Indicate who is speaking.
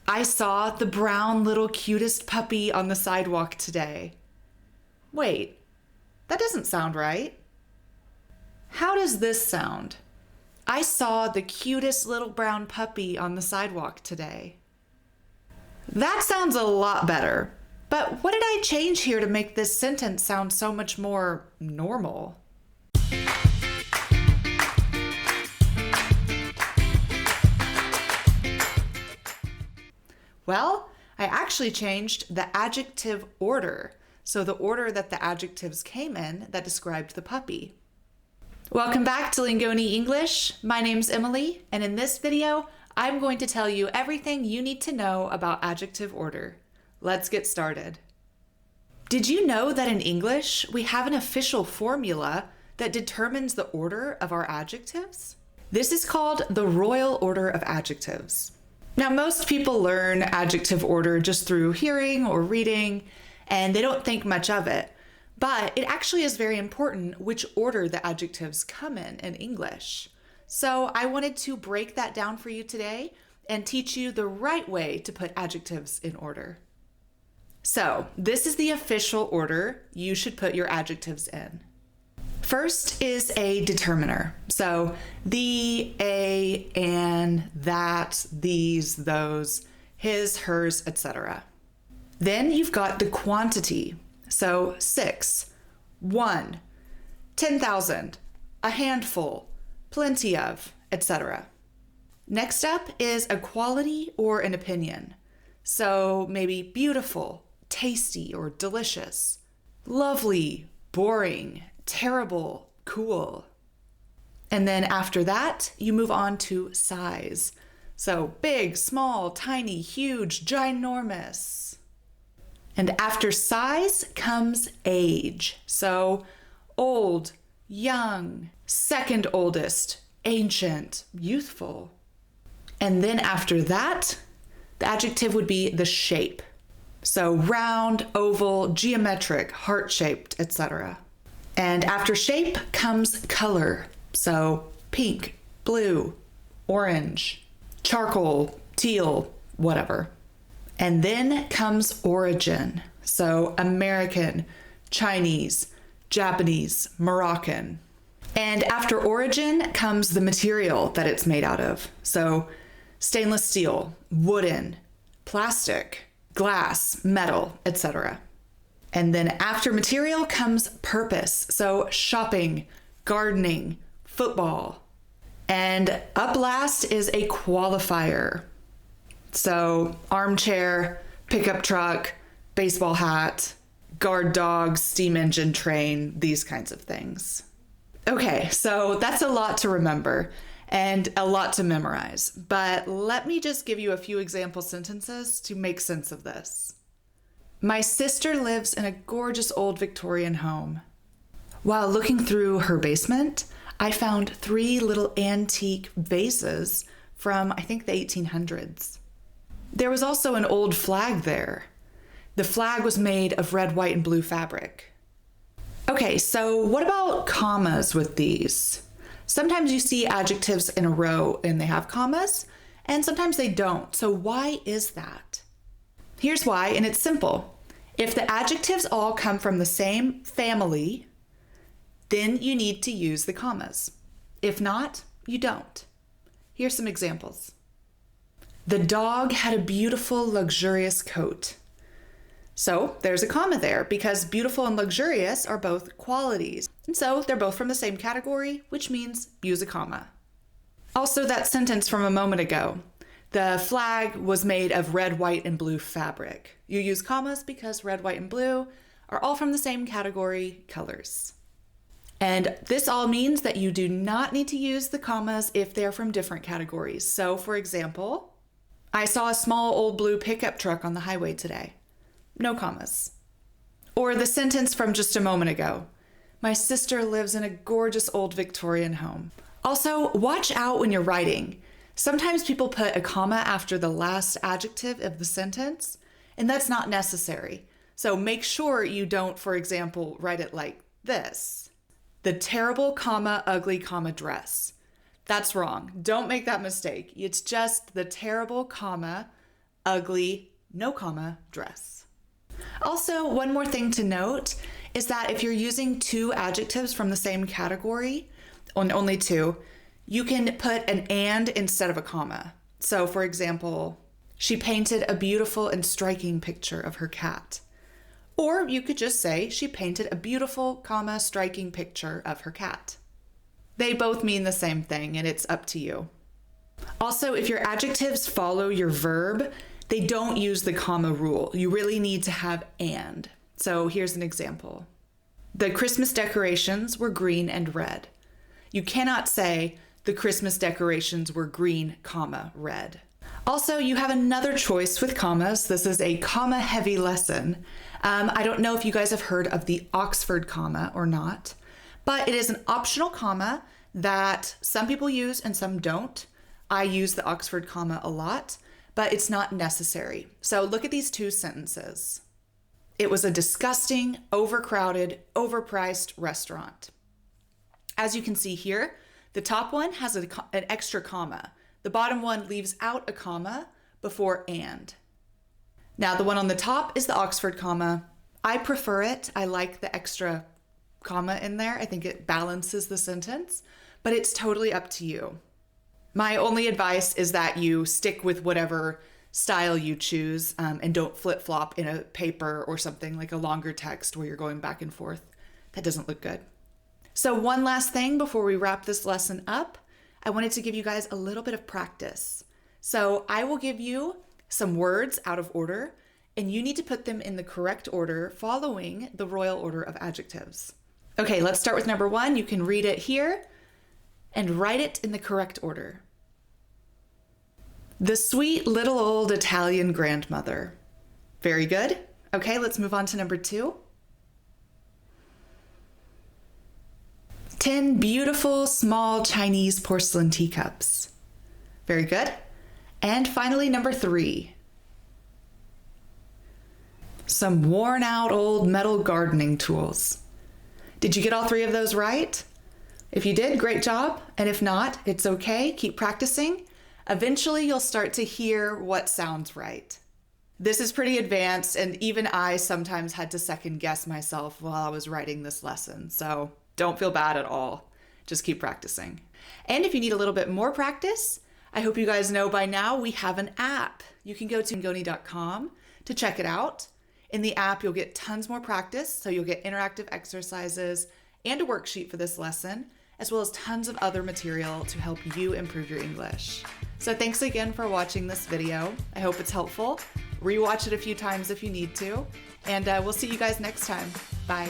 Speaker 1: I saw the brown little cutest puppy on the sidewalk today. Wait, that doesn't sound right. How does this sound? I saw the cutest little brown puppy on the sidewalk today. That sounds a lot better. But what did I change here to make this sentence sound so much more normal? Well, I actually changed the adjective order. So the order that the adjectives came in that described the puppy. Welcome back to Lingoni English. My name's Emily, and in this video, I'm going to tell you everything you need to know about adjective order. Let's get started. Did you know that in English, we have an official formula that determines the order of our adjectives? This is called the Royal Order of Adjectives. Now, most people learn adjective order just through hearing or reading, and they don't think much of it. But it actually is very important which order the adjectives come in English. So I wanted to break that down for you today and teach you the right way to put adjectives in order. So this is the official order you should put your adjectives in. First is a determiner. So the, a, an, that, these, those, his, hers, etc. Then you've got the quantity. So 6, 1, 10,000, a handful, plenty of, etc. Next up is a quality or an opinion. So maybe beautiful, tasty, or delicious, lovely, boring, terrible, cool. And then after that, you move on to size. So big, small, tiny, huge, ginormous. And after size comes age. So old, young, second oldest, ancient, youthful. And then after that, the adjective would be the shape. So round, oval, geometric, heart-shaped, etc. And after shape comes color. So pink, blue, orange, charcoal, teal, whatever. And then comes origin. So American, Chinese, Japanese, Moroccan. And after origin comes the material that it's made out of. So stainless steel, wooden, plastic, glass, metal, etc. And then after material comes purpose. So shopping, gardening, football. And up last is a qualifier. So armchair, pickup truck, baseball hat, guard dog, steam engine, train, these kinds of things. Okay, so that's a lot to remember and a lot to memorize, but let me just give you a few example sentences to make sense of this. My sister lives in a gorgeous old Victorian home. While looking through her basement, I found 3 little antique vases from, I think, the 1800s. There was also an old flag there. The flag was made of red, white, and blue fabric. Okay, so what about commas with these? Sometimes you see adjectives in a row and they have commas, and sometimes they don't. So why is that? Here's why, and it's simple. If the adjectives all come from the same family, then you need to use the commas. If not, you don't. Here's some examples. The dog had a beautiful, luxurious coat. So there's a comma there because beautiful and luxurious are both qualities. And so they're both from the same category, which means use a comma. Also, that sentence from a moment ago, the flag was made of red, white, and blue fabric. You use commas because red, white, and blue are all from the same category colors. And this all means that you do not need to use the commas if they're from different categories. So for example, I saw a small old blue pickup truck on the highway today. No commas. Or the sentence from just a moment ago. My sister lives in a gorgeous old Victorian home. Also, watch out when you're writing. Sometimes people put a comma after the last adjective of the sentence, and that's not necessary. So make sure you don't, for example, write it like this. The terrible, comma, ugly, comma, dress. That's wrong. Don't make that mistake. It's just the terrible, comma, ugly, no comma, dress. Also, one more thing to note is that if you're using two adjectives from the same category, only two, you can put an and instead of a comma. So for example, she painted a beautiful and striking picture of her cat. Or you could just say she painted a beautiful, comma, striking picture of her cat. They both mean the same thing, and it's up to you. Also, if your adjectives follow your verb, they don't use the comma rule. You really need to have and. So here's an example. The Christmas decorations were green and red. You cannot say the Christmas decorations were green, comma, red. Also, you have another choice with commas. This is a comma-heavy lesson. I don't know if you guys have heard of the Oxford comma or not, but it is an optional comma that some people use and some don't. I use the Oxford comma a lot, but it's not necessary. So look at these two sentences. It was a disgusting, overcrowded, overpriced restaurant. As you can see here, the top one has an extra comma. The bottom one leaves out a comma before and. Now the one on the top is the Oxford comma. I prefer it. I like the extra comma in there. I think it balances the sentence, but it's totally up to you. My only advice is that you stick with whatever style you choose and don't flip-flop in a paper or something like a longer text where you're going back and forth. That doesn't look good. So one last thing before we wrap this lesson up, I wanted to give you guys a little bit of practice. So I will give you some words out of order, and you need to put them in the correct order following the royal order of adjectives. Okay, let's start with number one. You can read it here and write it in the correct order. The sweet little old Italian grandmother. Very good. Okay, let's move on to number two. 10 beautiful small Chinese porcelain teacups. Very good. And finally, number three. Some worn out old metal gardening tools. Did you get all three of those right? If you did, great job. And if not, it's okay. Keep practicing. Eventually, you'll start to hear what sounds right. This is pretty advanced, and even I sometimes had to second guess myself while I was writing this lesson. So don't feel bad at all. Just keep practicing. And if you need a little bit more practice, I hope you guys know by now we have an app. You can go to lingoni.com to check it out. In the app, you'll get tons more practice. So you'll get interactive exercises and a worksheet for this lesson, as well as tons of other material to help you improve your English. So thanks again for watching this video. I hope it's helpful. Rewatch it a few times if you need to. And we'll see you guys next time. Bye.